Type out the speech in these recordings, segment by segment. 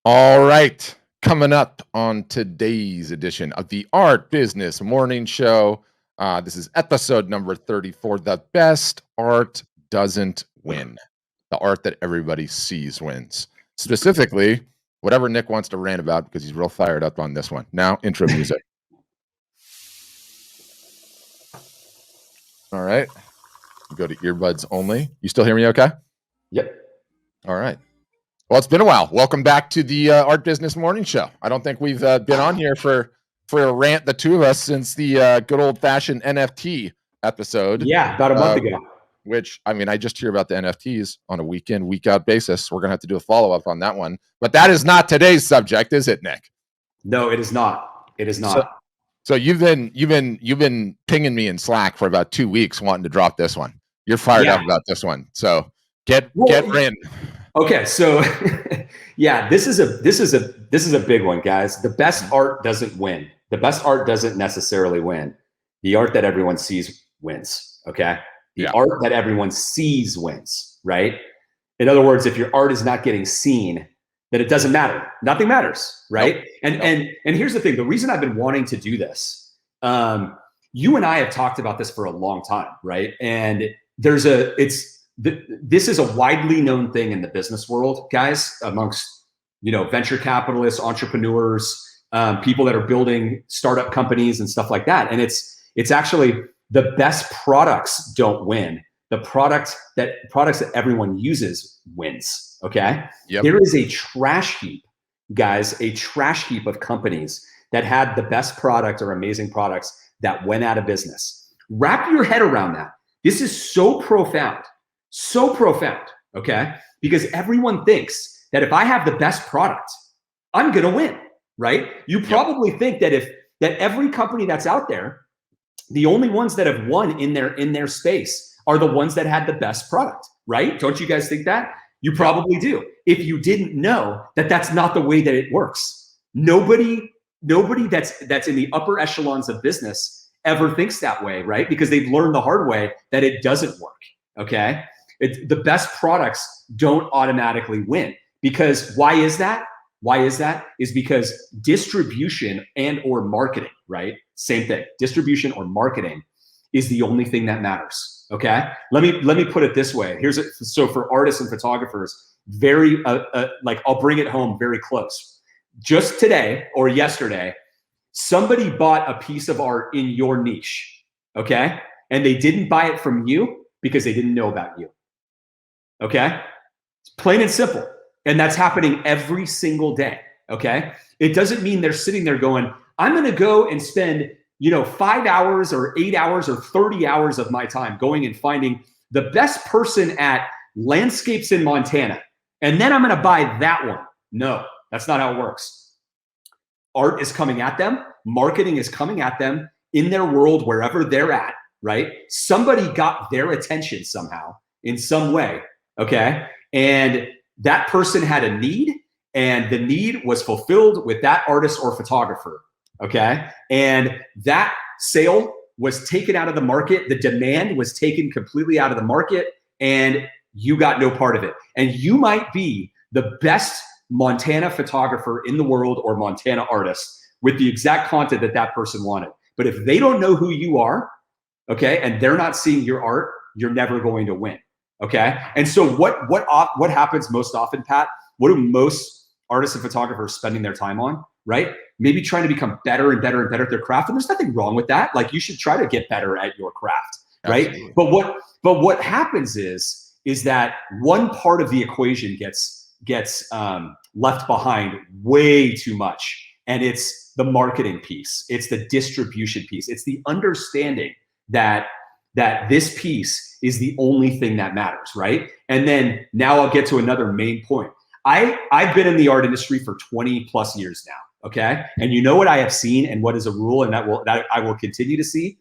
All right. Coming up on today's edition of the Art Business Morning Show. This is episode number 34. The best art doesn't win. The art that everybody sees wins. Specifically, whatever Nick wants to rant about because he's real fired up on this one. Now, intro music. All right. Go to earbuds only. You still hear me okay? Yep. All right. Well, it's been a while. Welcome back to the Art Business Morning Show. I don't think we've been on here for a rant, the two of us, since the good old-fashioned NFT episode. Yeah, about a month ago. Which, I mean, I just hear about the NFTs on a week in, week out basis. We're going to have to do a follow-up on that one. But that is not today's subject, is it, Nick? No, it is not. It is not. So you've been pinging me in Slack for about 2 weeks wanting to drop this one. You're fired up about this one. So get in. Okay, so yeah, this is a big one, guys. The best art doesn't win. The best art doesn't necessarily win. The art that everyone sees wins. Okay, the art that everyone sees wins. Right. In other words, if your art is not getting seen, then it doesn't matter. Nothing matters. Right. Nope. And here's the thing. The reason I've been wanting to do this, you and I have talked about this for a long time. Right. And this is a widely known thing in the business world, guys, amongst, venture capitalists, entrepreneurs, people that are building startup companies and stuff like that. And it's actually the best products don't win. The products that everyone uses wins. Okay. Yep. There is a trash heap, guys, a trash heap of companies that had the best product or amazing products that went out of business. Wrap your head around that. This is so profound. So profound, okay? Because everyone thinks that if I have the best product, I'm gonna win, right? You probably think that that every company that's out there, the only ones that have won in their space are the ones that had the best product, right? Don't you guys think that? You probably do. If you didn't know that that's not the way that it works. Nobody that's in the upper echelons of business ever thinks that way, right? Because they've learned the hard way that it doesn't work, okay? The best products don't automatically win. Because why is that? Is because distribution and or marketing, right? Same thing. Distribution or marketing is the only thing that matters. Okay. Let me put it this way. So for artists and photographers, I'll bring it home very close. Just today or yesterday, somebody bought a piece of art in your niche. Okay. And they didn't buy it from you because they didn't know about you. Okay, it's plain and simple. And that's happening every single day. Okay, it doesn't mean they're sitting there going, I'm going to go and spend, 5 hours or 8 hours or 30 hours of my time going and finding the best person at landscapes in Montana. And then I'm going to buy that one. No, that's not how it works. Art is coming at them. Marketing is coming at them in their world, wherever they're at, right? Somebody got their attention somehow in some way. Okay. And that person had a need, and the need was fulfilled with that artist or photographer. Okay. And that sale was taken out of the market. The demand was taken completely out of the market, and you got no part of it. And you might be the best Montana photographer in the world or Montana artist with the exact content that person wanted. But if they don't know who you are, okay, and they're not seeing your art, you're never going to win. Okay. And so what happens most often, Pat? What do most artists and photographers spending their time on, right? Maybe trying to become better and better and better at their craft. And there's nothing wrong with that. Like, you should try to get better at your craft, right? Absolutely. But what happens is that one part of the equation gets left behind way too much. And it's the marketing piece. It's the distribution piece. It's the understanding that this piece is the only thing that matters, right? And then now I'll get to another main point. I've been in the art industry for 20 plus years now, okay? And you know what I have seen, and what is a rule, and that I will continue to see,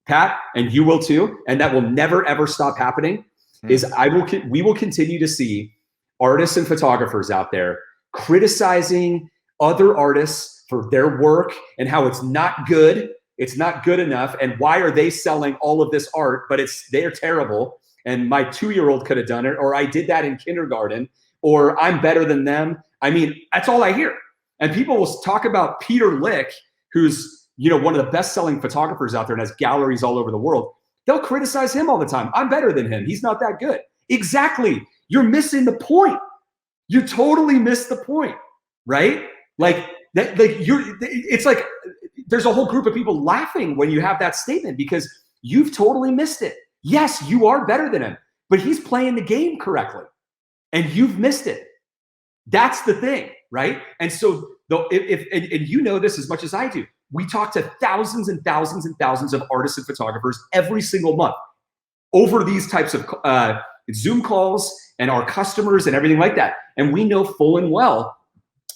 Pat, and you will too, and that will never ever stop happening, is we will continue to see artists and photographers out there criticizing other artists for their work and how it's not good. It's not good enough. And why are they selling all of this art, but they're terrible. And my 2-year-old could have done it, or I did that in kindergarten, or I'm better than them. I mean, that's all I hear. And people will talk about Peter Lick, who's, you know, one of the best-selling photographers out there and has galleries all over the world. They'll criticize him all the time. I'm better than him. He's not that good. Exactly. You're missing the point. You totally missed the point, right? Like that, it's like there's a whole group of people laughing when you have that statement because you've totally missed it. Yes, you are better than him, but he's playing the game correctly and you've missed it. That's the thing, right? And so and you know this as much as I do, we talk to thousands and thousands and thousands of artists and photographers every single month over these types of Zoom calls and our customers and everything like that. And we know full and well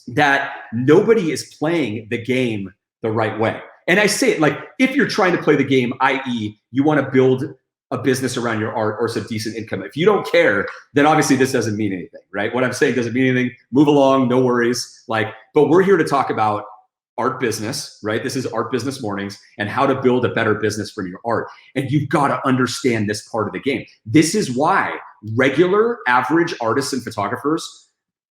that nobody is playing the game the right way. And I say it like, if you're trying to play the game, i.e. you want to build a business around your art or some decent income, if you don't care, then obviously this doesn't mean anything, right? What I'm saying doesn't mean anything. Move along, no worries. Like, but we're here to talk about art business, right? This is Art Business Mornings and how to build a better business from your art. And you've got to understand this part of the game. This is why regular average artists and photographers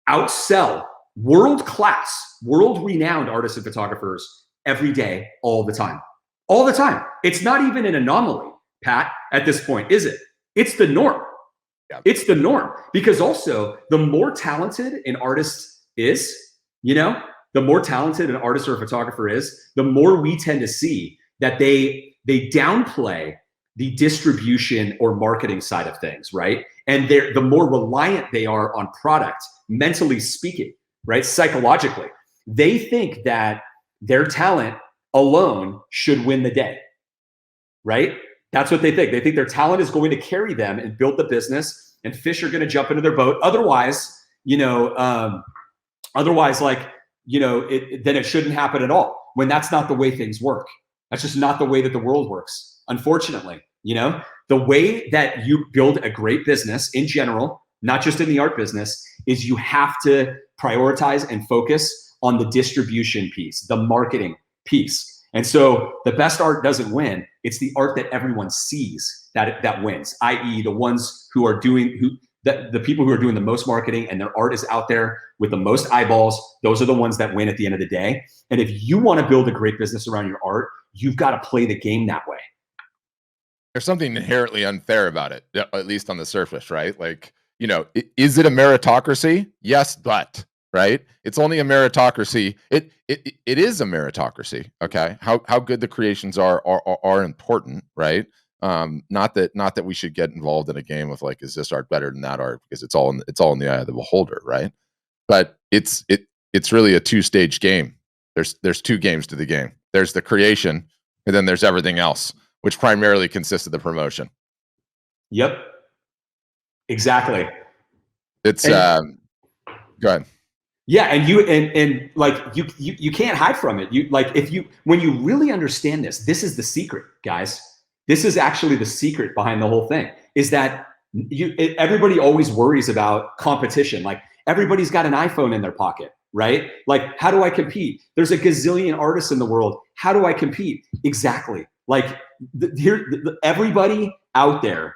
outsell world-class, world-renowned artists and photographers every day, all the time. All the time. It's not even an anomaly, Pat, at this point, is it? It's the norm. Yeah. It's the norm. Because also, the more talented an artist is, you know, the more talented an artist or a photographer is, the more we tend to see that they downplay the distribution or marketing side of things, right? And the more reliant they are on product, mentally speaking, right? Psychologically, they think that their talent alone should win the day, right? That's what they think. They think their talent is going to carry them and build the business, and fish are going to jump into their boat. Otherwise, you know, then it shouldn't happen at all, when that's not the way things work. That's just not the way that the world works, unfortunately. You know, the way that you build a great business in general, not just in the art business, is you have to prioritize and focus on the distribution piece, the marketing piece. And so the best art doesn't win. It's the art that everyone sees that wins, i.e. the ones who are doing, the people who are doing the most marketing and their art is out there with the most eyeballs. Those are the ones that win at the end of the day. And if you want to build a great business around your art, you've got to play the game that way. There's something inherently unfair about it, at least on the surface, right? Like, you know, is it a meritocracy? Yes, but, right? It's only a meritocracy. It is a meritocracy. Okay, how good the creations are important, right? Not that we should get involved in a game of like, is this art better than that art? Because it's all in the eye of the beholder, right? But it's really a two-stage game. There's two games to the game. There's the creation, and then there's everything else, which primarily consists of the promotion. Yep. Exactly. It's go ahead. Yeah, and like you can't hide from it. You like when you really understand this is the secret, guys. This is actually the secret behind the whole thing, is that everybody always worries about competition. Like, everybody's got an iPhone in their pocket, right? Like, how do I compete? There's a gazillion artists in the world. How do I compete? Exactly. Like, everybody out there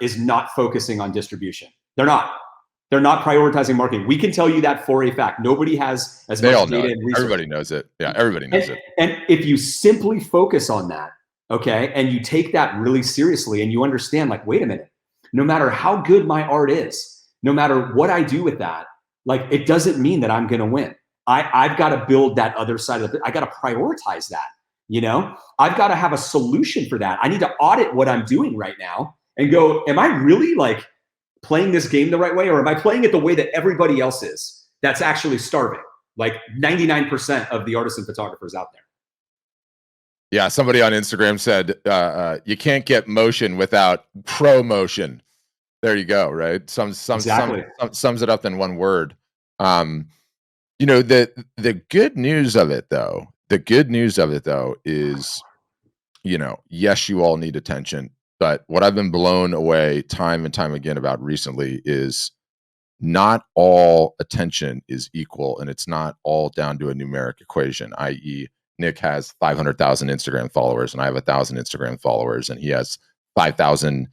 is not focusing on distribution. They're not prioritizing marketing. We can tell you that for a fact. Nobody has as much data and research. Everybody knows it. Yeah, everybody knows it. And if you simply focus on that, okay, and you take that really seriously, and you understand, like, wait a minute, no matter how good my art is, no matter what I do with that, like, it doesn't mean that I'm going to win. I've got to build that other side of it. I got to prioritize that. You know, I've got to have a solution for that. I need to audit what I'm doing right now and go, am I really like playing this game the right way, or am I playing it the way that everybody else is that's actually starving, like 99% of the artists and photographers out there? Yeah, somebody on Instagram said you can't get motion without promotion. There you go, right? Exactly. Sums it up in one word. You know, the good news of it though, is, you know, yes, you all need attention, but what I've been blown away time and time again about recently is not all attention is equal, and it's not all down to a numeric equation, i.e. Nick has 500,000 Instagram followers and I have 1,000 Instagram followers, and he has 5,000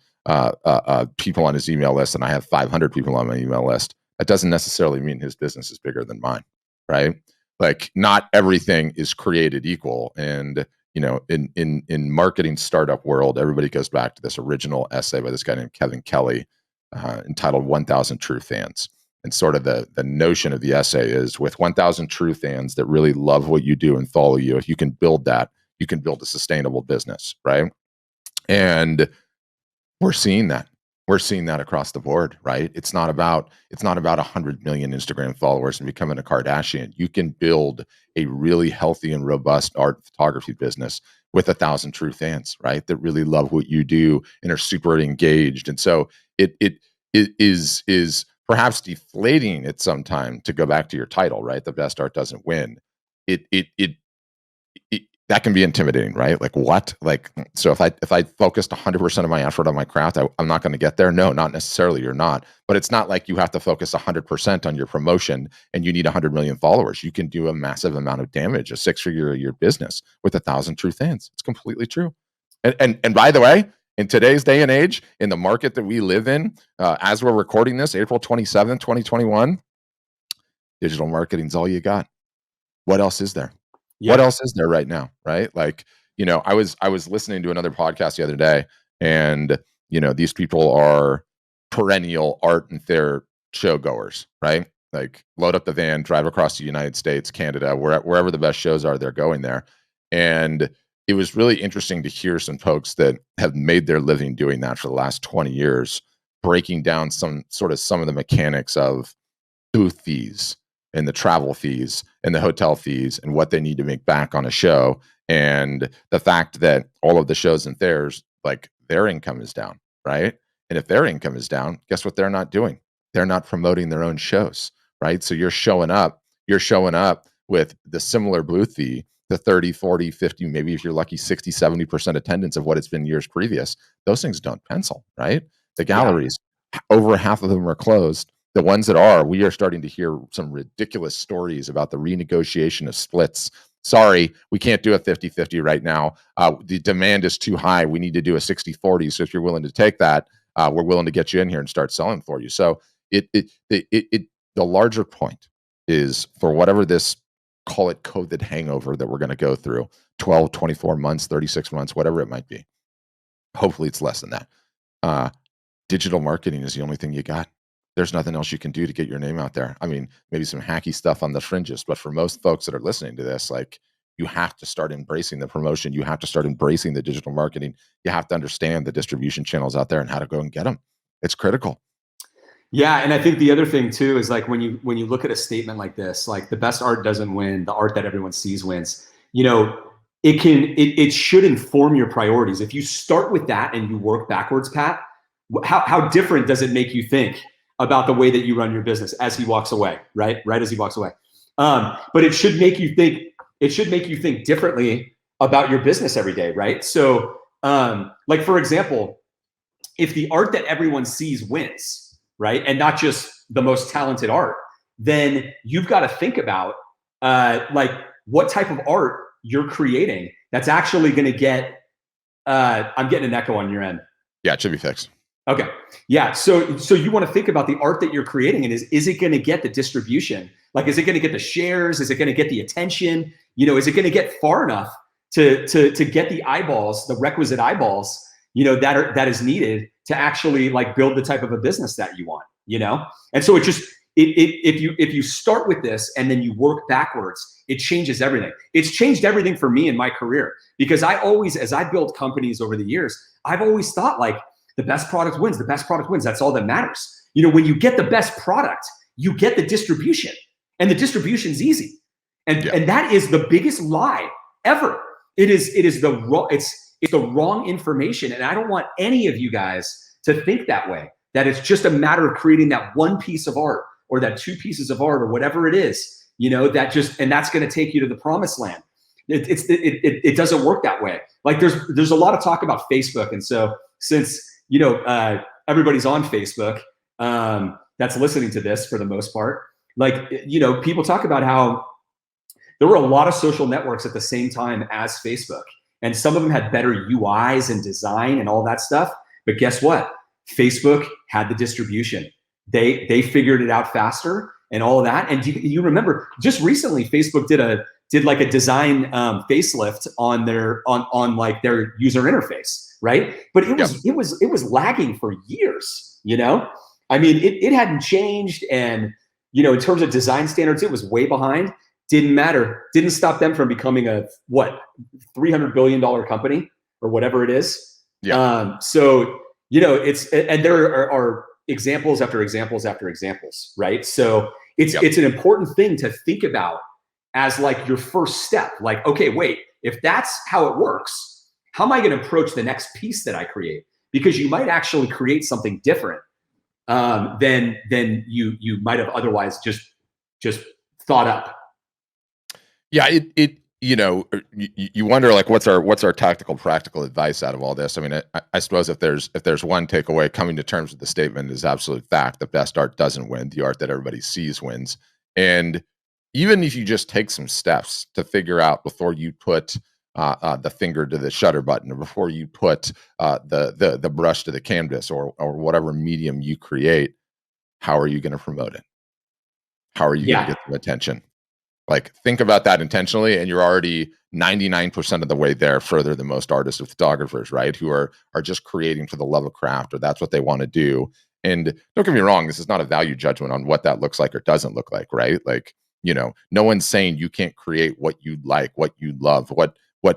people on his email list and I have 500 people on my email list. that doesn't necessarily mean his business is bigger than mine, right? Like, not everything is created equal. And in marketing startup world, everybody goes back to this original essay by this guy named Kevin Kelly, entitled 1,000 True Fans. And sort of the notion of the essay is, with 1,000 true fans that really love what you do and follow you, if you can build that, you can build a sustainable business, right? And we're seeing that. We're seeing that across the board, right? It's not about 100 million Instagram followers and becoming a Kardashian. You can build a really healthy and robust art photography business with 1,000 true fans, right? That really love what you do and are super engaged. And so it is perhaps deflating at some time, to go back to your title, right? The best art doesn't win. It that can be intimidating, right? Like, what? Like, so if I focused 100% of my effort on my craft, I'm not going to get there. No, not necessarily. You're not. But it's not like you have to focus 100% on your promotion and you need 100 million followers. You can do a massive amount of damage, a 6-figure a year business, with 1,000 true fans. It's completely true. And by the way, in today's day and age, in the market that we live in, as we're recording this, April 27th, 2021, digital marketing's all you got. What else is there? Yeah. What else is there right now, right? Like, I was listening to another podcast the other day, and these people are perennial art and fair show goers, right? Like, load up the van, drive across the United States, Canada, wherever the best shows are, they're going there. And it was really interesting to hear some folks that have made their living doing that for the last 20 years, breaking down some of the mechanics of booth fees and the travel fees and the hotel fees and what they need to make back on a show. And the fact that all of the shows and fairs, like, their income is down, right? And if their income is down, guess what they're not doing? They're not promoting their own shows, right? So you're showing up with the similar booth fee, the 30, 40, 50, maybe if you're lucky, 60, 70% attendance of what it's been years previous. Those things don't pencil, right? The galleries, over half of them are closed. The ones that are, we are starting to hear some ridiculous stories about the renegotiation of splits. Sorry, we can't do a 50-50 right now. The demand is too high. We need to do a 60-40. So if you're willing to take that, we're willing to get you in here and start selling for you. So the larger point is, for whatever this, call it COVID hangover that we're going to go through, 12, 24 months, 36 months, whatever it might be. Hopefully it's less than that. Digital marketing is the only thing you got. There's nothing else you can do to get your name out there. I mean, maybe some hacky stuff on the fringes, but for most folks that are listening to this, like, you have to start embracing the promotion. You have to start embracing the digital marketing. You have to understand the distribution channels out there and how to go and get them. It's critical. Yeah, and I think the other thing too is, like, when you look at a statement like this, like, the best art doesn't win, the art that everyone sees wins. It should inform your priorities. If you start with that and you work backwards, Pat, how different does it make you think about the way that you run your business as he walks away, right? Right as he walks away. But it should make you think. It should make you think differently about your business every day, right? So, like, for example, if the art that everyone sees wins, right, and not just the most talented art, then you've got to think about like, what type of art you're creating that's actually going to get. I'm getting an echo on your end. Yeah, it should be fixed. Okay. Yeah. So you want to think about the art that you're creating, and is it going to get the distribution? Like, is it going to get the shares? Is it going to get the attention? Is it going to get far enough to get the eyeballs, the requisite eyeballs, that is needed to actually, like, build the type of a business that you want, And so if you start with this and then you work backwards, it changes everything. It's changed everything for me in my career, because as I built companies over the years, I've always thought, like, the best product wins. The best product wins. That's all that matters. When you get the best product, you get the distribution, and the distribution's easy. And that is the biggest lie ever. It's the wrong information. And I don't want any of you guys to think that way, that it's just a matter of creating that one piece of art or that two pieces of art or whatever it is, and that's going to take you to the promised land. It doesn't work that way. Like, there's a lot of talk about Facebook. And so, since everybody's on Facebook, that's listening to this for the most part. Like, people talk about how there were a lot of social networks at the same time as Facebook, and some of them had better UIs and design and all that stuff. But guess what? Facebook had the distribution. They figured it out faster and all of that. And you remember just recently, Facebook did like a design facelift on their like their user interface, right? But it was lagging for years, you know? I mean, it hadn't changed, and you know, in terms of design standards, it was way behind. Didn't matter. Didn't stop them from becoming a $300 billion company or whatever it is. Yeah. So you know, and there are examples after examples after examples, right? So it's an important thing to think about as like your first step. Like, okay, wait, if that's how it works, how am I going to approach the next piece that I create? Because you might actually create something different than you might have otherwise just thought up. Yeah, you know, you wonder like what's our tactical practical advice out of all this. I mean, I suppose if there's one takeaway, coming to terms with the statement is absolute fact. The best art doesn't win. The art that everybody sees wins. And even if you just take some steps to figure out before you put the finger to the shutter button, or before you put the brush to the canvas, or whatever medium you create, how are you going to promote it? How are you going to get some attention? Like, think about that intentionally, and you're already 99% of the way there, further than most artists or photographers, right? Who are just creating for the love of craft, or that's what they want to do. And don't get me wrong, this is not a value judgment on what that looks like or doesn't look like, right? Like, you know, no one's saying you can't create what you like, what you love, what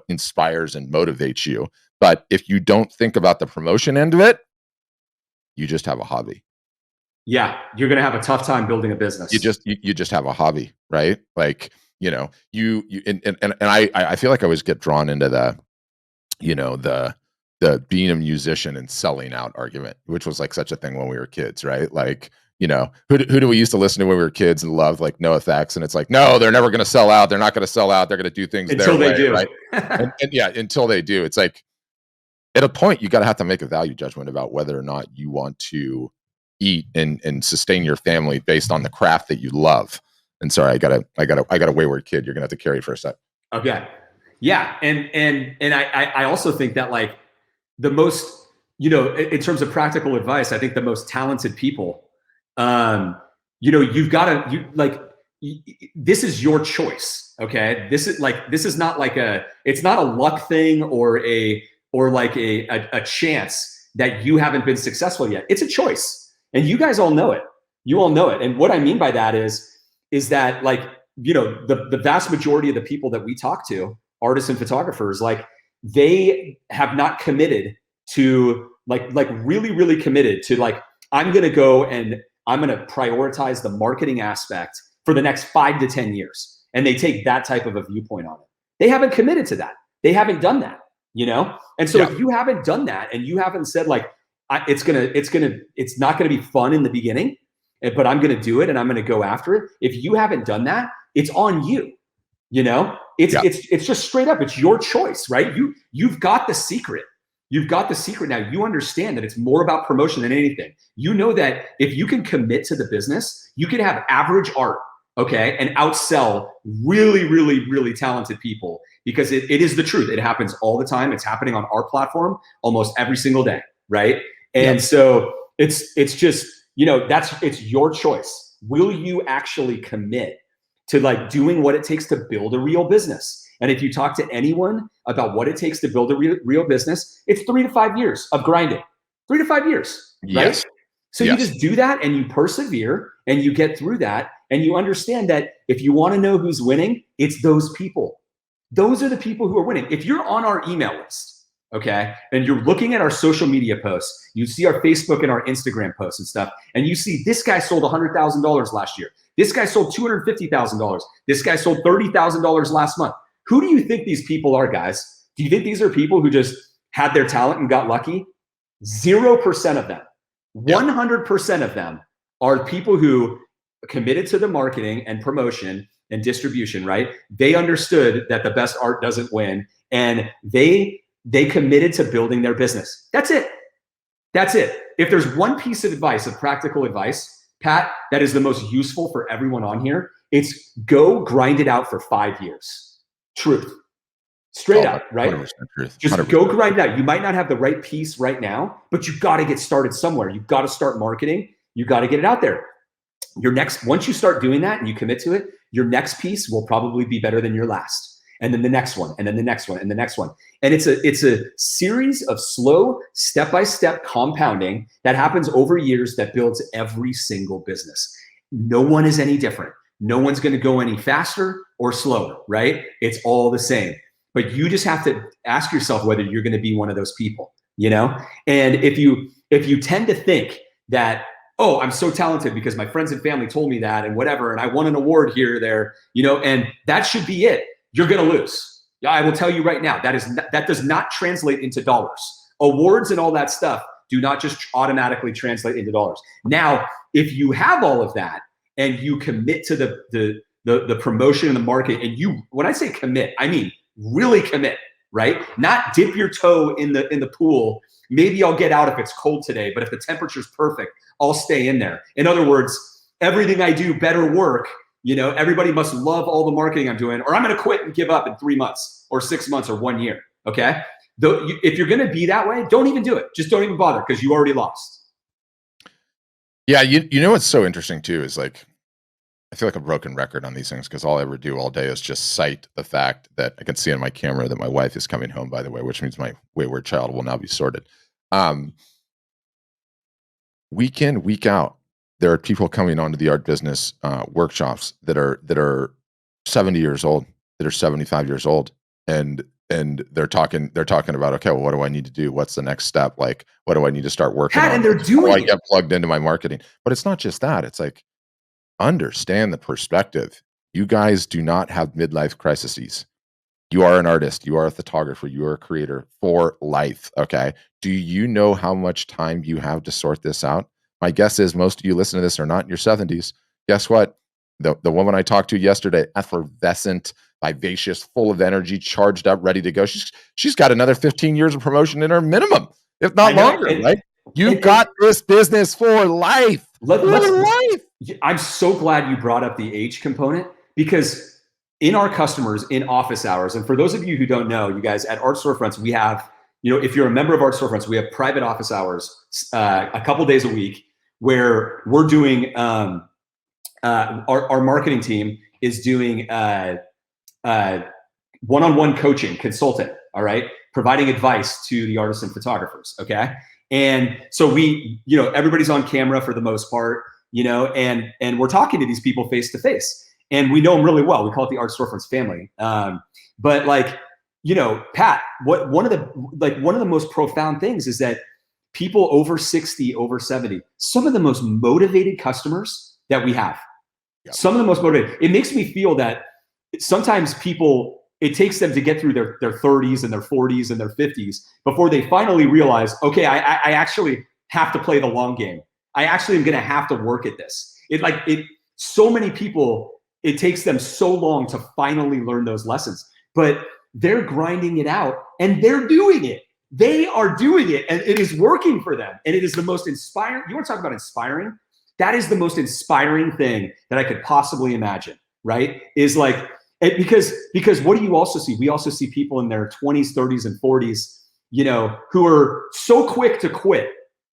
inspires and motivates you. But if you don't think about the promotion end of it, you just have a hobby. Yeah, you're going to have a tough time building a business. You just have a hobby, right? Like, you know, you and I feel like I always get drawn into the, you know, the being a musician and selling out argument, which was like such a thing when we were kids, right? Like, you know, who do we used to listen to when we were kids and love, like NoFX, and it's like, no, they're never going to sell out. They're not going to sell out. They're going to do things until their they way, do. right? And yeah, until they do. It's like, at a point, you got to have to make a value judgment about whether or not you want to eat and sustain your family based on the craft that you love. And sorry, I got a wayward kid. You're gonna have to carry for a sec. Okay. Yeah. And I also think that like the most, you know, in terms of practical advice, I think the most talented people, you know, you've got to, this is your choice. Okay. This is not like it's not a luck thing or like a chance that you haven't been successful yet. It's a choice. And you guys all know it. You all know it. And what I mean by that is that, like, you know, the vast majority of the people that we talk to, artists and photographers, like, they have not committed to like really, really committed to like, I'm going to go and I'm going to prioritize the marketing aspect for the next 5 to 10 years. And they take that type of a viewpoint on it. They haven't committed to that. They haven't done that, you know? And so if you haven't done that and you haven't said like, it's not gonna be fun in the beginning, but I'm gonna do it and I'm gonna go after it. If you haven't done that, it's on you. You know, it's just straight up. It's your choice, right? You've got the secret. You've got the secret now. You understand that it's more about promotion than anything. You know that if you can commit to the business, you can have average art, okay, and outsell really, really, really talented people, because it is the truth. It happens all the time. It's happening on our platform almost every single day, right? And so it's just, you know, it's your choice. Will you actually commit to like doing what it takes to build a real business? And if you talk to anyone about what it takes to build a real business, it's 3 to 5 years of grinding. 3 to 5 years, right? Yes. So you just do that and you persevere and you get through that, and you understand that if you want to know who's winning, it's those people. Those are the people who are winning. If you're on our email list, okay, and you're looking at our social media posts, you see our Facebook and our Instagram posts and stuff, and you see this guy sold $100,000 last year. This guy sold $250,000. This guy sold $30,000 last month. Who do you think these people are, guys? Do you think these are people who just had their talent and got lucky? 0% of them. 100% of them are people who committed to the marketing and promotion and distribution, right? They understood that the best art doesn't win, and they committed to building their business. That's it. That's it. If there's one piece of advice, of practical advice, Pat, that is the most useful for everyone on here, it's go grind it out for 5 years. Truth. Straight up, right? 100% truth. Just 100% go grind it out. You might not have the right piece right now, but you've got to get started somewhere. You've got to start marketing. You got to get it out there. Once you start doing that and you commit to it, your next piece will probably be better than your last. And then the next one, and then the next one, and the next one. And it's a series of slow, step-by-step compounding that happens over years that builds every single business. No one is any different. No one's going to go any faster or slower, right? It's all the same. But you just have to ask yourself whether you're going to be one of those people, you know? And if you tend to think that, oh, I'm so talented because my friends and family told me that and whatever, and I won an award here or there, you know, and that should be it, you're going to lose. I will tell you right now, that does not translate into dollars. Awards and all that stuff do not just automatically translate into dollars. Now, if you have all of that and you commit to the promotion and the market, and when I say commit, I mean really commit, right? Not dip your toe in the pool. Maybe I'll get out if it's cold today, but if the temperature's perfect, I'll stay in there. In other words, everything I do better work. You know, everybody must love all the marketing I'm doing, or I'm going to quit and give up in 3 months or 6 months or 1 year. Okay. If you're going to be that way, don't even do it. Just don't even bother, because you already lost. Yeah. You know, what's so interesting too, is like, I feel like a broken record on these things, because all I ever do all day is just cite the fact that I can see on my camera that my wife is coming home, by the way, which means my wayward child will now be sorted. Week in, week out, there are people coming onto the art business workshops that are 70 years old, that are 75 years old, and they're talking about, okay, well, what do I need to do? What's the next step? Like, what do I need to start working on? And they're doing How do I get plugged into my marketing? But it's not just that. It's like, understand the perspective. You guys do not have midlife crises. You are an artist. You are a photographer. You are a creator for life. Okay. Do you know how much time you have to sort this out? My guess is most of you listening to this are not in your 70s. Guess what? The woman I talked to yesterday, effervescent, vivacious, full of energy, charged up, ready to go. She's got another 15 years of promotion in her minimum, if not longer, right? You've got this business for life. I'm so glad you brought up the age component, because in our customers, in office hours, and for those of you who don't know, you guys, at Art Storefronts, we have, you know, if you're a member of Art Storefronts, we have private office hours a couple days a week, where we're doing, our marketing team is doing one-on-one coaching, consulting, all right, providing advice to the artists and photographers, okay? And so you know, everybody's on camera for the most part, you know, and we're talking to these people face to face, and we know them really well. We call it the Art Storefronts family. But like, you know, Pat, one of the most profound things is that people over 60, over 70, some of the most motivated customers that we have, some of the most motivated. It makes me feel that sometimes people, it takes them to get through their 30s and their 40s and their 50s before they finally realize, okay, I actually have to play the long game. I actually am going to have to work at this. So many people, it takes them so long to finally learn those lessons, but they're grinding it out and they're doing it. They are doing it, and it is working for them. And it is the most inspiring. You want to talk about inspiring? That is the most inspiring thing that I could possibly imagine, right? Is like, because what do you also see? We also see people in their 20s, 30s, and 40s, you know, who are so quick to quit,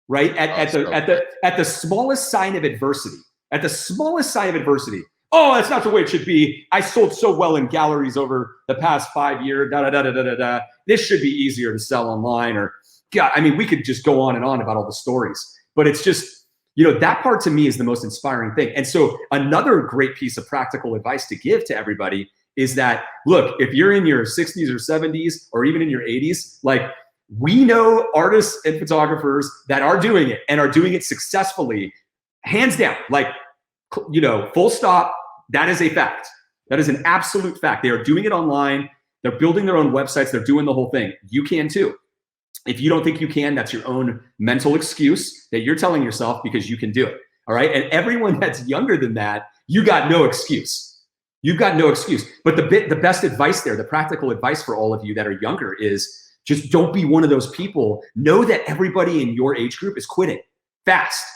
right? At the smallest sign of adversity. At the smallest sign of adversity. Oh, that's not the way it should be. I sold so well in galleries over the past 5 years. This should be easier to sell online. Or, God, I mean, we could just go on and on about all the stories. But it's just, you know, that part to me is the most inspiring thing. And so another great piece of practical advice to give to everybody is that, look, if you're in your 60s or 70s or even in your 80s, like, we know artists and photographers that are doing it and are doing it successfully, hands down, like, you know, full stop. That is a fact. That is an absolute fact. They are doing it online. They're building their own websites. They're doing the whole thing. You can too. If you don't think you can, that's your own mental excuse that you're telling yourself, because you can do it. All right. And everyone that's younger than that, you got no excuse. You've got no excuse. But the best advice there, the practical advice for all of you that are younger, is just don't be one of those people. Know that everybody in your age group is quitting fast.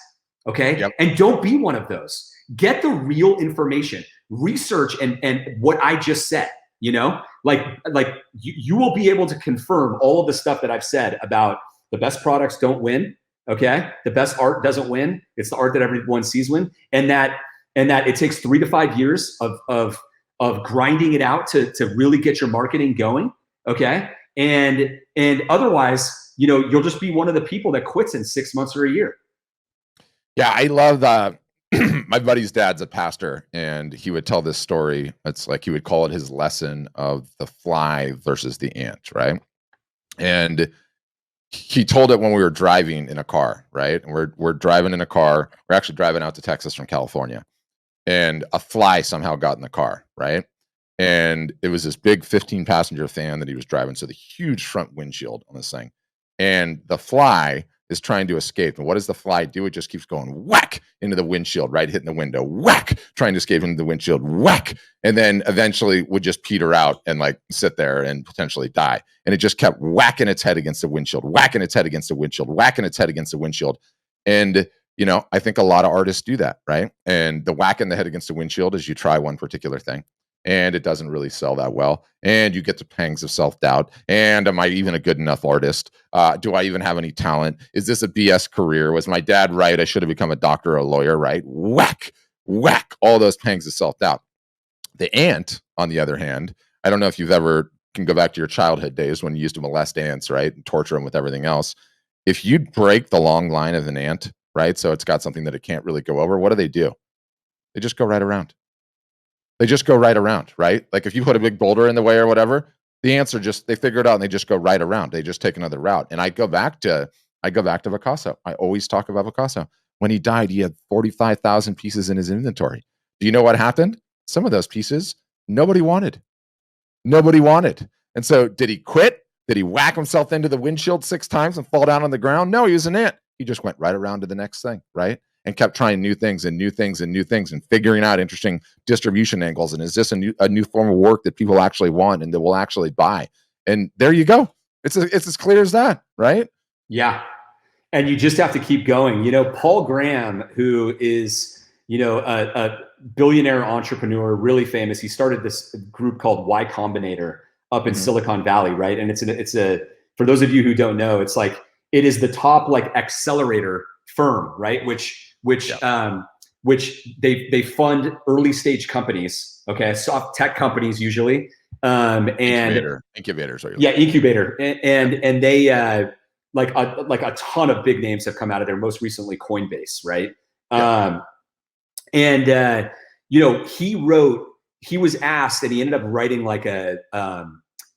Okay. Yep. And don't be one of those. Get the real information, research, and what I just said, you know, like you will be able to confirm all of the stuff that I've said about the best products don't win. Okay, the best art doesn't win. It's the art that everyone sees win, and that it takes 3 to 5 years of grinding it out to really get your marketing going. Okay, and otherwise, you'll just be one of the people that quits in 6 months or a year. Yeah, I love my buddy's dad's a pastor, and he would tell this story. It's like he would call it his lesson of the fly versus the ant, right? And he told it when we were driving in a car, right? And we're driving in a car. We're actually driving out to Texas from California, and a fly somehow got in the car, right? And it was this big 15 passenger fan that he was driving. So the huge front windshield on this thing. And the fly is trying to escape. And what does the fly do? It just keeps going whack into the windshield, right? Hitting the window, whack, trying to escape into the windshield, whack. And then eventually would just peter out and like sit there and potentially die. And it just kept whacking its head against the windshield, whacking its head against the windshield, whacking its head against the windshield. And I think a lot of artists do that, right? And the whacking the head against the windshield is you try one particular thing and it doesn't really sell that well. And you get the pangs of self-doubt. And am I even a good enough artist? Do I even have any talent? Is this a BS career? Was my dad right? I should have become a doctor or a lawyer, right? Whack, whack, all those pangs of self-doubt. The ant, on the other hand, I don't know if you've ever can go back to your childhood days when you used to molest ants, right? And torture them with everything else. If you break the long line of an ant, right? So it's got something that it can't really go over. What do? They just go right around. They just go right around, right? Like if you put a big boulder in the way or whatever, the ants are just they figure it out and they just go right around. They just take another route. And I go back to Picasso. I always talk about Picasso. When he died, he had 45,000 pieces in his inventory. Do you know what happened? Some of those pieces nobody wanted. Nobody wanted. And so did he quit? Did he whack himself into the windshield 6 times and fall down on the ground? No, he was an ant. He just went right around to the next thing, right? And kept trying new things and new things and new things and figuring out interesting distribution angles. And is this a new form of work that people actually want and that will actually buy? And there you go. It's as clear as that, right? Yeah. And you just have to keep going. Paul Graham, who is, a billionaire entrepreneur, really famous. He started this group called Y Combinator up in Silicon Valley, right? And it's a for those of you who don't know, it's like it is the top like accelerator firm, right? Which they fund early stage companies, okay, soft tech companies usually, and incubators. Incubator, and they like a ton of big names have come out of there. Most recently, Coinbase, right? Yeah. He was asked, and he ended up writing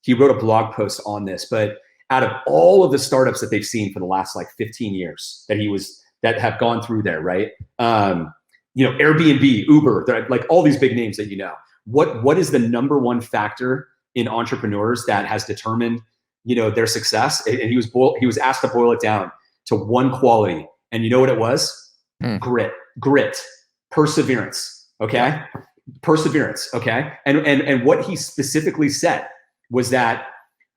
he wrote a blog post on this, but out of all of the startups that they've seen for the last like 15 years that have gone through there, right? Airbnb, Uber, like all these big names that what is the number one factor in entrepreneurs that has determined their success? And he was asked to boil it down to one quality, and you know what it was? Grit, perseverance. Okay, yeah. Perseverance. Okay, and what he specifically said was that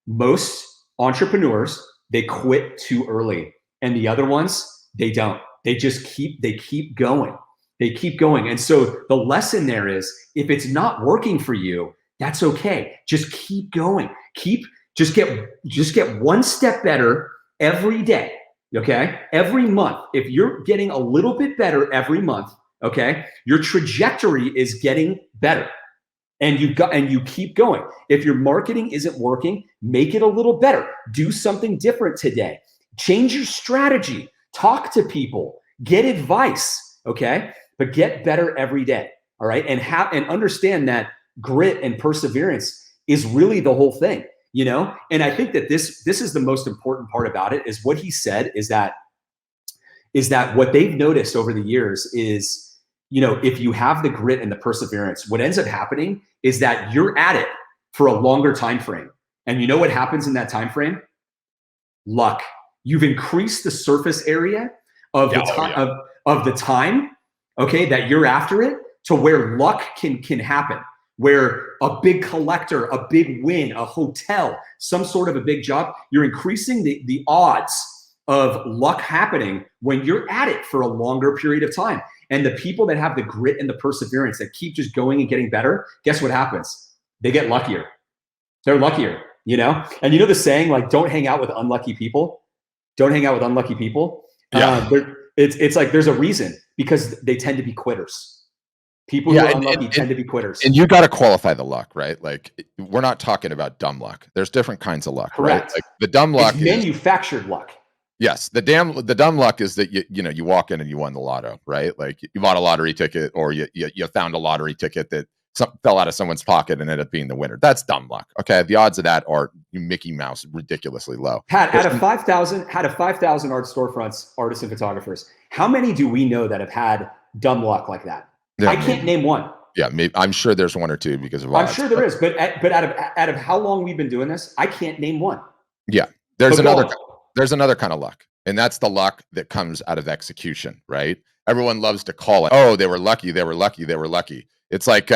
most entrepreneurs, they quit too early, and the other ones, they don't. They keep going. They keep going. And so the lesson there is, if it's not working for you, that's okay. Just keep going. Just get one step better every day. Okay, every month. If you're getting a little bit better every month, okay, your trajectory is getting better. And you keep going. If your marketing isn't working, make it a little better. Do something different today. Change your strategy. Talk to people. Get advice. Okay, but get better every day. All right, and understand that grit and perseverance is really the whole thing. And I think that this is the most important part about it. Is what he said is that what they've noticed over the years is, if you have the grit and the perseverance, what ends up happening is that you're at it for a longer time frame. And you know what happens in that time frame? Luck. You've increased the surface area of the time, okay, that you're after it, to where luck can happen, where a big collector, a big win, a hotel, some sort of a big job, you're increasing the odds of luck happening when you're at it for a longer period of time. And the people that have the grit and the perseverance that keep just going and getting better, guess what happens? They get luckier. They're luckier, And the saying, like, don't hang out with unlucky people. Don't hang out with unlucky people. Yeah. It's like there's a reason, because they tend to be quitters. People who Yeah, are unlucky tend to be and quitters. you gotta qualify the luck, right? Like, we're not talking about dumb luck. There's different kinds of luck, right? Correct. Like, the dumb It's luck is manufactured luck. yes, the dumb luck is that you walk in and you won the lotto, right? Like, you bought a lottery ticket, or you found a lottery ticket that fell out of someone's pocket and ended up being the winner. That's dumb luck, okay? The odds of that are Mickey Mouse ridiculously low. Pat, There's out of 5,000, art storefronts, artists and photographers, how many do we know that have had dumb luck like that? yeah, I can't maybe. name one. Yeah, maybe. I'm sure there's one or two because of I'm odds, sure there is, but out of how long we've been doing this, I can't name one. yeah, there's But go another on. there's another kind of luck, and that's the luck that comes out of execution, right? Everyone loves to call it, "Oh, they were lucky, they were lucky, they were lucky." It's like,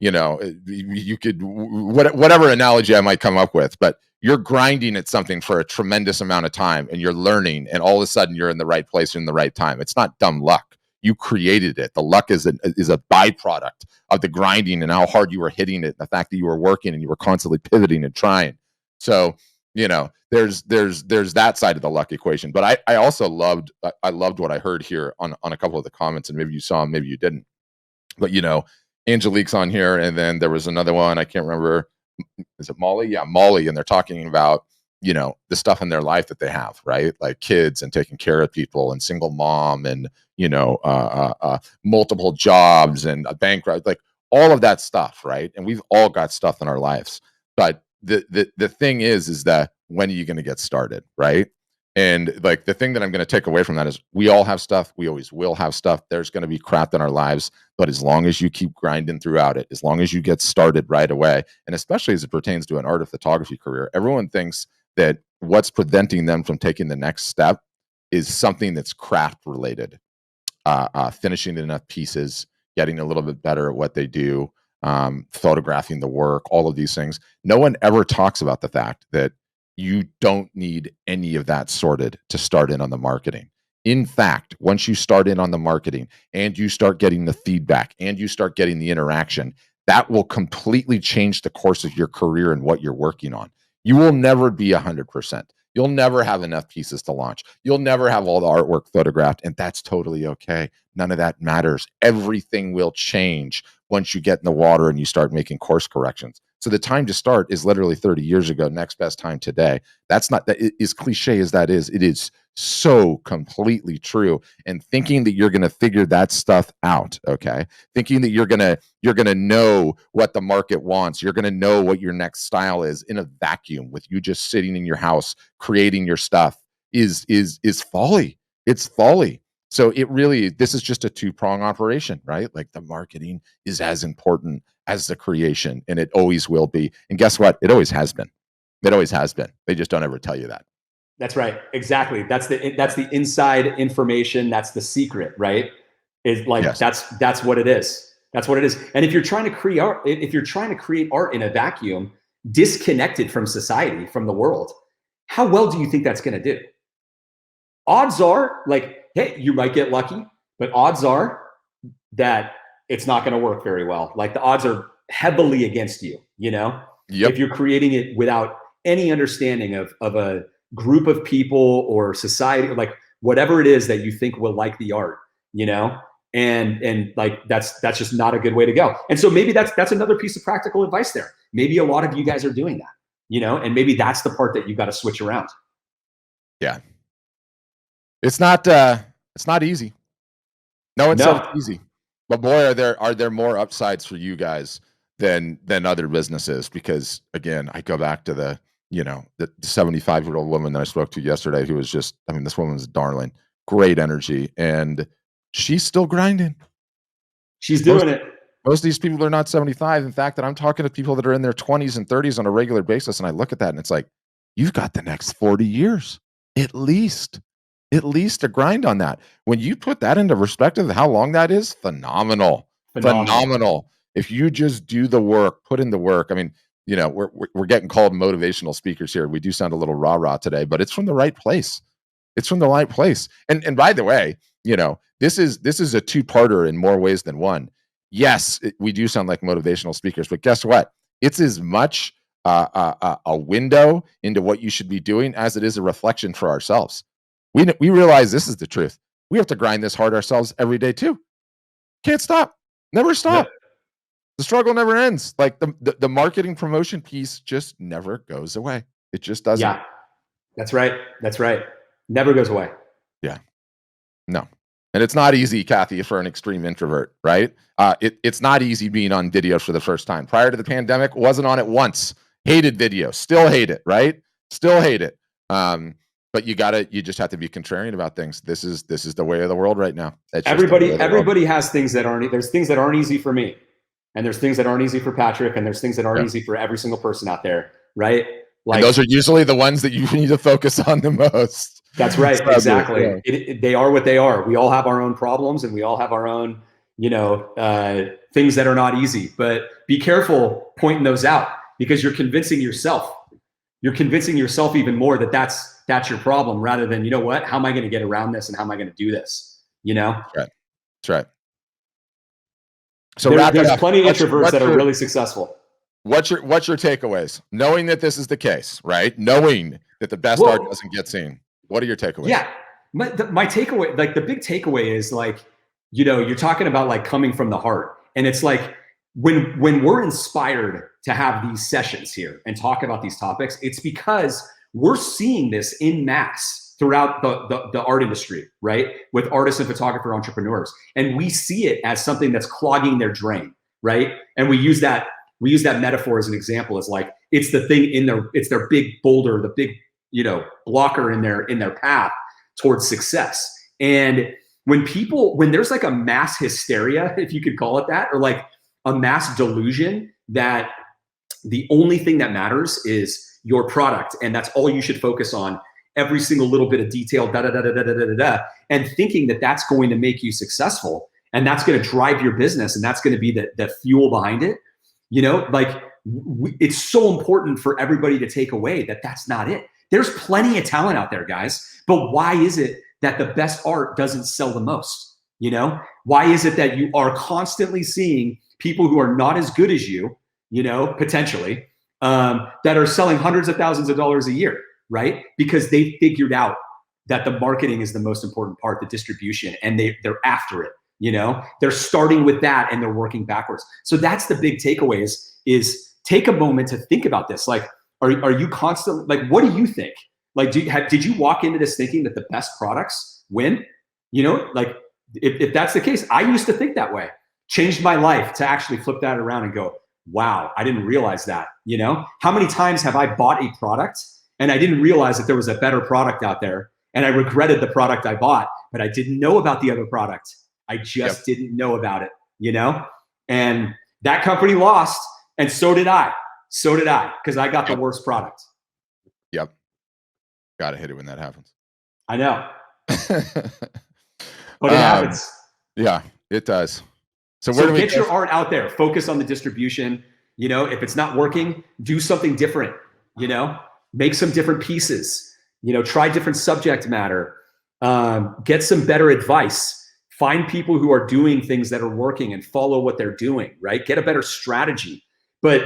you could whatever analogy I might come up with, but you're grinding at something for a tremendous amount of time, and you're learning, and all of a sudden you're in the right place in the right time. It's not dumb luck. You created it. The luck is a byproduct of the grinding and how hard you were hitting it, the fact that you were working and you were constantly pivoting and trying. So, there's that side of the luck equation. But I also loved what I heard here on a couple of the comments, and maybe you saw them, maybe you didn't. But Angelique's on here, and then there was another one, I can't remember. Is it Molly? Yeah, Molly, and they're talking about the stuff in their life that they have, right? Like kids and taking care of people, and single mom, and multiple jobs, and a bankrupt, like all of that stuff, right? And we've all got stuff in our lives, but the thing is that when are you going to get started, right? And like the thing that I'm going to take away from that is we all have stuff. We always will have stuff. There's going to be crap in our lives, but as long as you keep grinding throughout it, as long as you get started right away, and especially as it pertains to an art of photography career, everyone thinks that what's preventing them from taking the next step is something that's craft related, finishing enough pieces, getting a little bit better at what they do, photographing the work, all of these things. No one ever talks about the fact that you don't need any of that sorted to start in on the marketing. In fact, once you start in on the marketing and you start getting the feedback and you start getting the interaction, that will completely change the course of your career and what you're working on. You will never be 100%. You'll never have enough pieces to launch. You'll never have all the artwork photographed, and that's totally okay. None of that matters. Everything will change once you get in the water and you start making course corrections. So the time to start is literally 30 years ago. Next best time today. That's not that, as cliche as that is. It is so completely true. And thinking that you're going to figure that stuff out, okay? Thinking that you're going to know what the market wants, you're going to know what your next style is in a vacuum with you just sitting in your house creating your stuff is folly. It's folly. So this is just a two-prong operation, right? Like the marketing is as important as the creation, and it always will be. And guess what? It always has been. It always has been. They just don't ever tell you that. That's right. Exactly. That's the inside information. That's the secret, right? Is like Yes. that's what it is. That's what it is. And if you're trying to create art, in a vacuum, disconnected from society, from the world, how well do you think that's going to do? Odds are, like, hey, you might get lucky, but odds are that it's not going to work very well. Like the odds are heavily against you, if Yep. you're creating it without any understanding of a group of people or society, or like whatever it is that you think will like the art, and like that's just not a good way to go. And so maybe that's another piece of practical advice there. Maybe a lot of you guys are doing that, and maybe that's the part that you got to switch around. Yeah. It's not easy. No one said it's No, easy. But boy, are there more upsides for you guys than other businesses, because again, I go back to the 75-year-old woman that I spoke to yesterday who was just, I mean, this woman's a darling, great energy, and she's still grinding. she's Most doing it. most of these people are not 75. In fact, that I'm talking to people that are in their 20s and 30s on a regular basis, and I look at that and it's like, you've got the next 40 years at least. At least to grind on that. When you put that into perspective, how long that is, phenomenal. Phenomenal. Phenomenal. If you just do the work, put in the work. I mean, we're getting called motivational speakers here. We do sound a little rah-rah today, but it's from the right place. It's from the right place. And by the way, this is a two-parter in more ways than one. Yes, we do sound like motivational speakers, but guess what? It's as much a window into what you should be doing as it is a reflection for ourselves. We realize this is the truth. We have to grind this hard ourselves every day too. Can't stop. Never stop. The struggle never ends. Like the marketing promotion piece just never goes away. It just doesn't. Yeah, that's right. That's right. Never goes away. Yeah. No. And it's not easy, Kathy, for an extreme introvert, right? It's not easy being on video for the first time. Prior to the pandemic, wasn't on it once. Hated video. Still hate it, right? Still hate it. But you just have to be contrarian about things. This is the way of the world right now. Everybody has things that there's things that aren't easy for me. And there's things that aren't easy for Patrick, and there's things that aren't easy for every single person out there, right? Like, and those are usually the ones that you need to focus on the most. That's right. Exactly. They are what they are. We all have our own problems, and we all have our own, things that are not easy. But be careful pointing those out, because you're convincing yourself. You're convincing yourself even more that that's your problem, rather than, you know what? How am I going to get around this, and how am I going to do this? That's right. That's right. So there's plenty of introverts that are really successsill. What's your takeaways? Knowing that this is the case, right? Knowing that the best art doesn't get seen. What are your takeaways? Yeah, my takeaway, like the big takeaway is like, you're talking about like coming from the heart, and it's like when we're inspired to have these sessions here and talk about these topics, it's because we're seeing this in mass throughout the art industry, right? With artists and photographer entrepreneurs. And we see it as something that's clogging their drain, right? And we use that metaphor as an example, as like, it's the thing it's their big boulder, the big, blocker in their path towards success. And when there's like a mass hysteria, if you could call it that, or like a mass delusion that the only thing that matters is your product, and that's all you should focus on, every single little bit of detail, and thinking that that's going to make you successful, and that's going to drive your business, and that's going to be the fuel behind it. It's so important for everybody to take away that that's not it. There's plenty of talent out there, guys, but why is it that the best art doesn't sell the most? Why is it that you are constantly seeing people who are not as good as you, potentially, that are selling hundreds of thousands of dollars a year? Right? Because they figured out that the marketing is the most important part, the distribution, and they're after it. They're starting with that and they're working backwards. So that's the big takeaway is take a moment to think about this. Like, are you constantly, like, what do you think? Like, did you walk into this thinking that the best products win? Like if that's the case, I used to think that way. Changed my life to actually flip that around and go, wow, I didn't realize that. How many times have I bought a product and I didn't realize that there was a better product out there, and I regretted the product I bought, but I didn't know about the other product. I just didn't know about it, and that company lost, and so did I, because I got the worst product. Yep. Gotta hit it when that happens. I know. But it happens. Yeah, it does. So get your art out there. Focus on the distribution. If it's not working, do something different. Make some different pieces. Try different subject matter. Get some better advice. Find people who are doing things that are working and follow what they're doing. Right? Get a better strategy. But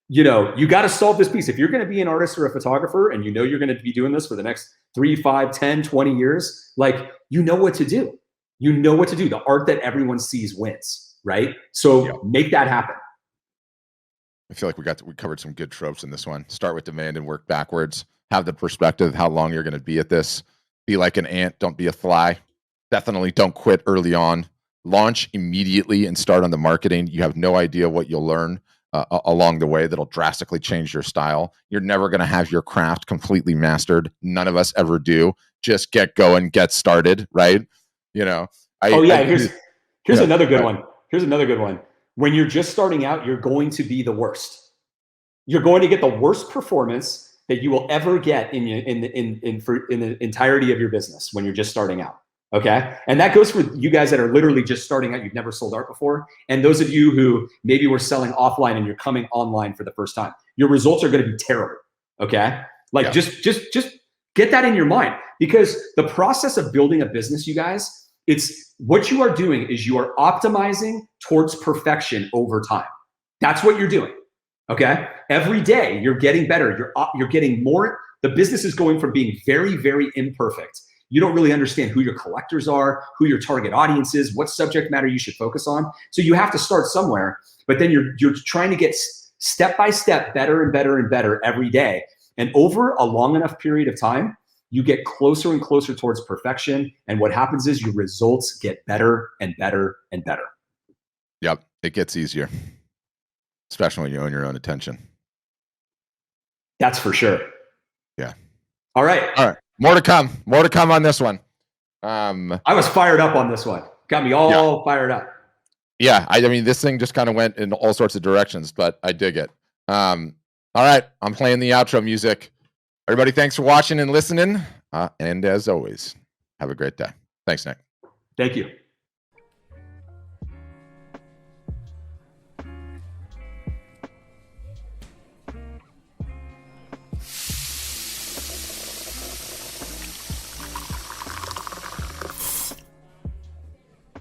you got to solve this piece. If you're going to be an artist or a photographer, and you're going to be doing this for the next 3, 5, 10, 20 years, like, what to do. The art that everyone sees wins, right? So make that happen. I feel like we covered some good tropes in this one. Start with demand and work backwards. Have the perspective of how long you're going to be at this. Be like an ant, don't be a fly. Definitely don't quit early on. Launch immediately and start on the marketing. You have no idea what you'll learn along the way that'll drastically change your style. You're never going to have your craft completely mastered. None of us ever do. Just get going, get started, right? Here's another good one. Here's another good one. When you're just starting out, you're going to be the worst. You're going to get the worst performance that you will ever get in the entirety of your business when you're just starting out. Okay. And that goes for you guys that are literally just starting out. You've never sold art before. And those of you who maybe were selling offline and you're coming online for the first time, your results are going to be terrible. Okay. Like just get that in your mind, because the process of building a business, you guys, it's what you are doing is you are optimizing towards perfection over time. That's what you're doing. Okay. Every day you're getting better. You're getting more. The business is going from being very, very imperfect you don't really understand who your collectors are, who your target audience is, what subject matter you should focus on. So you have to start somewhere, but then you're trying to get step by step better and better and better every day. And over a long enough period of time, you get closer and closer towards perfection. And what happens is your results get better and better and better. Yep. It gets easier, especially when you own your own attention. That's for sure. Yeah. All right. All right. More to come. More to come on this one. I was fired up on this one. Got me all fired up. Yeah. I mean, this thing just kind of went in all sorts of directions, but I dig it. All right. I'm playing the outro music. Everybody, thanks for watching and listening. And as always, have a great day. Thanks, Nick. Thank you.